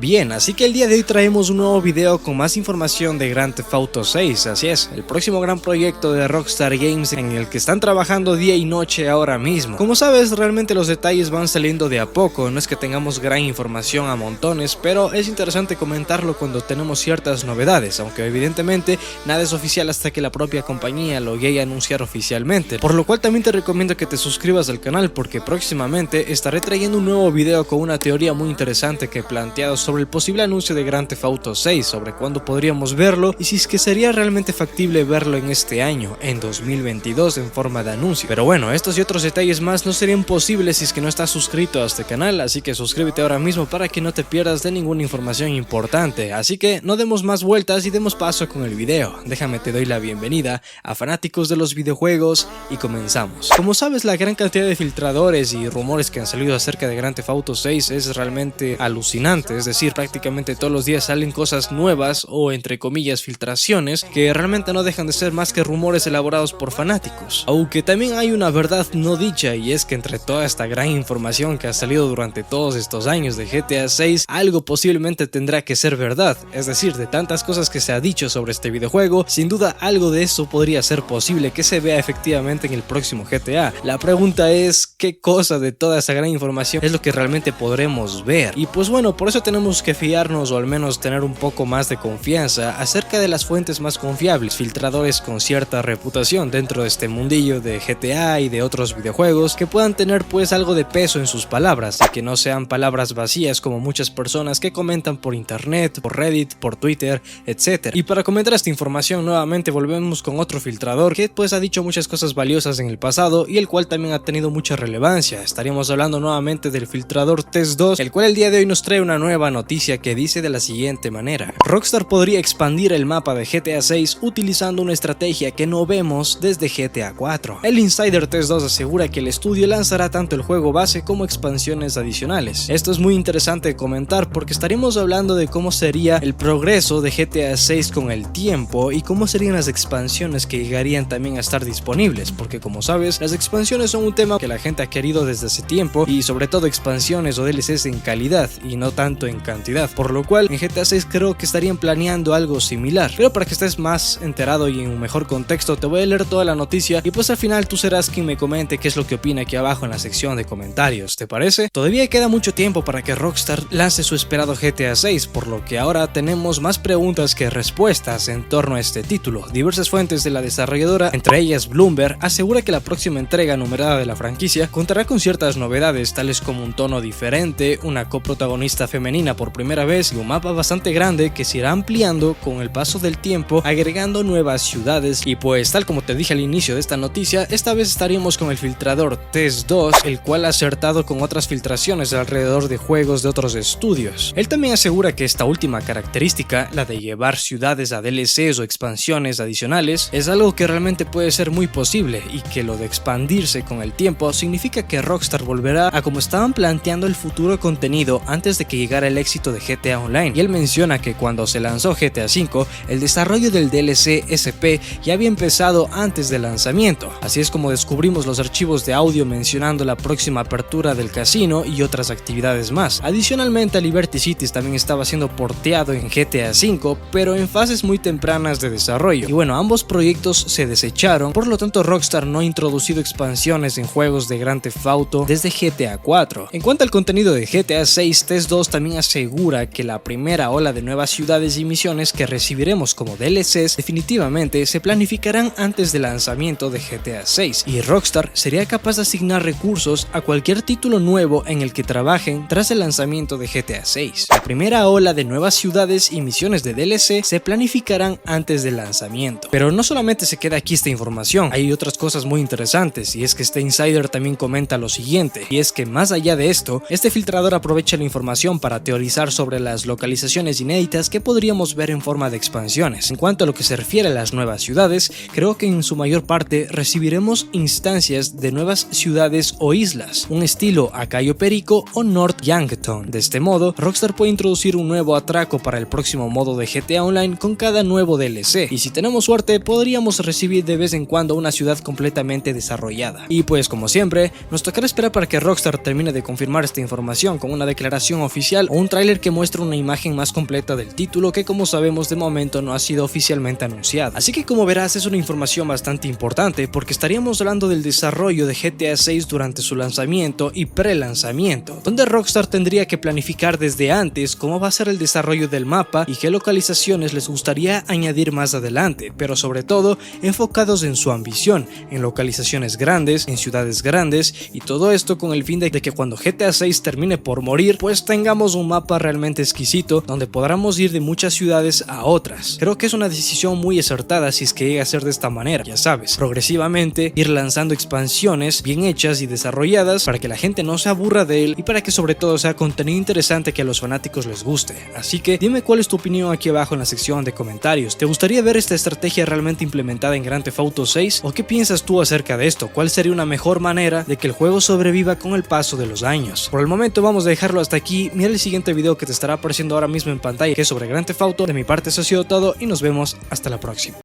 Bien, así que el día de hoy traemos un nuevo video con más información de Grand Theft Auto 6, así es, el próximo gran proyecto de Rockstar Games en el que están trabajando día y noche ahora mismo. Como sabes, realmente los detalles van saliendo de a poco, no es que tengamos gran información a montones, pero es interesante comentarlo cuando tenemos ciertas novedades, aunque evidentemente nada es oficial hasta que la propia compañía lo llegue a anunciar oficialmente, por lo cual también te recomiendo que te suscribas al canal porque próximamente estaré trayendo un nuevo video con una teoría muy interesante que he planteado sobre el posible anuncio de Grand Theft Auto 6, sobre cuándo podríamos verlo y si es que sería realmente factible verlo en este año, en 2022 en forma de anuncio. Pero bueno, estos y otros detalles más no serían posibles si es que no estás suscrito a este canal, así que suscríbete ahora mismo para que no te pierdas de ninguna información importante. Así que no demos más vueltas y demos paso con el video. Déjame te doy la bienvenida a fanáticos de los videojuegos y comenzamos. Como sabes, la gran cantidad de filtradores y rumores que han salido acerca de Grand Theft Auto 6 es realmente alucinante, es decir, prácticamente todos los días salen cosas nuevas o entre comillas filtraciones que realmente no dejan de ser más que rumores elaborados por fanáticos. Aunque también hay una verdad no dicha, y es que entre toda esta gran información que ha salido durante todos estos años de GTA 6, algo posiblemente tendrá que ser verdad, es decir, de tantas cosas que se ha dicho sobre este videojuego, sin duda algo de eso podría ser posible que se vea efectivamente en el próximo GTA. La pregunta es, ¿qué cosa de toda esa gran información es lo que realmente podremos ver? Y pues bueno, por eso tenemos que fiarnos o al menos tener un poco más de confianza acerca de las fuentes más confiables, filtradores con cierta reputación dentro de este mundillo de GTA y de otros videojuegos que puedan tener pues algo de peso en sus palabras y que no sean palabras vacías como muchas personas que comentan por internet, por Reddit, por Twitter, etc. Y para comentar esta información nuevamente volvemos con otro filtrador que pues ha dicho muchas cosas valiosas en el pasado y el cual también ha tenido mucha relevancia. Estaríamos hablando nuevamente del filtrador Test 2, el cual el día de hoy nos trae una nueva noticia que dice de la siguiente manera: Rockstar podría expandir el mapa de GTA 6 utilizando una estrategia que no vemos desde GTA 4. El Insider Test 2 asegura que el estudio lanzará tanto el juego base como expansiones adicionales. Esto es muy interesante de comentar porque estaríamos hablando de cómo sería el progreso de GTA 6 con el tiempo y cómo serían las expansiones que llegarían también a estar disponibles, porque como sabes, las expansiones son un tema que la gente ha querido desde hace tiempo y sobre todo expansiones o DLCs en calidad y no tanto en cantidad, por lo cual en GTA 6 creo que estarían planeando algo similar. Pero para que estés más enterado y en un mejor contexto te voy a leer toda la noticia y pues al final tú serás quien me comente qué es lo que opina aquí abajo en la sección de comentarios, ¿te parece? Todavía queda mucho tiempo para que Rockstar lance su esperado GTA 6, por lo que ahora tenemos más preguntas que respuestas en torno a este título. Diversas fuentes de la desarrolladora, entre ellas Bloomberg, asegura que la próxima entrega numerada de la franquicia contará con ciertas novedades tales como un tono diferente, una coprotagonista femenina por primera vez y un mapa bastante grande que se irá ampliando con el paso del tiempo, agregando nuevas ciudades. Y pues tal como te dije al inicio de esta noticia, esta vez estaríamos con el filtrador Test 2, el cual ha acertado con otras filtraciones alrededor de juegos de otros estudios. Él también asegura que esta última característica, la de llevar ciudades a DLCs o expansiones adicionales, es algo que realmente puede ser muy posible y que lo de expandirse con el tiempo significa que Rockstar volverá a como estaban planteando el futuro contenido antes de que llegara el éxito de GTA Online. Y él menciona que cuando se lanzó GTA V, el desarrollo del DLC SP ya había empezado antes del lanzamiento. Así es como descubrimos los archivos de audio mencionando la próxima apertura del casino y otras actividades más. Adicionalmente, Liberty Cities también estaba siendo porteado en GTA V, pero en fases muy tempranas de desarrollo. Y bueno, ambos proyectos se desecharon, por lo tanto Rockstar no ha introducido expansiones en juegos de Grand Theft Auto desde GTA 4. En cuanto al contenido de GTA 6, Test 2 también asegura que la primera ola de nuevas ciudades y misiones que recibiremos como DLCs definitivamente se planificarán antes del lanzamiento de GTA 6 y Rockstar sería capaz de asignar recursos a cualquier título nuevo en el que trabajen tras el lanzamiento de GTA 6. La primera ola de nuevas ciudades y misiones de DLC se planificarán antes del lanzamiento. Pero no solamente se queda aquí esta información, hay otras cosas muy interesantes, y es que este insider también comenta lo siguiente, y es que más allá de esto, este filtrador aprovecha la información para teorizar sobre las localizaciones inéditas que podríamos ver en forma de expansiones. En cuanto a lo que se refiere a las nuevas ciudades, creo que en su mayor parte recibiremos instancias de nuevas ciudades o islas, un estilo a Cayo Perico o North Yankton. De este modo, Rockstar puede introducir un nuevo atraco para el próximo modo de GTA Online con cada nuevo DLC, y si tenemos suerte podríamos recibir de vez en cuando una ciudad completamente desarrollada. Y pues como siempre, nos tocará esperar para que Rockstar termine de confirmar esta información con una declaración oficial o un tráiler que muestra una imagen más completa del título que, como sabemos, de momento no ha sido oficialmente anunciada. Así que, como verás, es una información bastante importante porque estaríamos hablando del desarrollo de GTA 6 durante su lanzamiento y pre-lanzamiento, donde Rockstar tendría que planificar desde antes cómo va a ser el desarrollo del mapa y qué localizaciones les gustaría añadir más adelante, pero sobre todo enfocados en su ambición, en localizaciones grandes, en ciudades grandes, y todo esto con el fin de que cuando GTA 6 termine por morir, pues tengamos un mapa realmente exquisito donde podamos ir de muchas ciudades a otras. Creo que es una decisión muy acertada si es que llega a ser de esta manera, ya sabes, progresivamente ir lanzando expansiones bien hechas y desarrolladas para que la gente no se aburra de él y para que sobre todo sea contenido interesante que a los fanáticos les guste. Así que dime cuál es tu opinión aquí abajo en la sección de comentarios. ¿Te gustaría ver esta estrategia realmente implementada en Grand Theft Auto 6? ¿O qué piensas tú acerca de esto? ¿Cuál sería una mejor manera de que el juego sobreviva con el paso de los años? Por el momento vamos a dejarlo hasta aquí. Mira el siguiente video que te estará apareciendo ahora mismo en pantalla, que es sobre Grand Theft Auto. De mi parte eso ha sido todo y nos vemos hasta la próxima.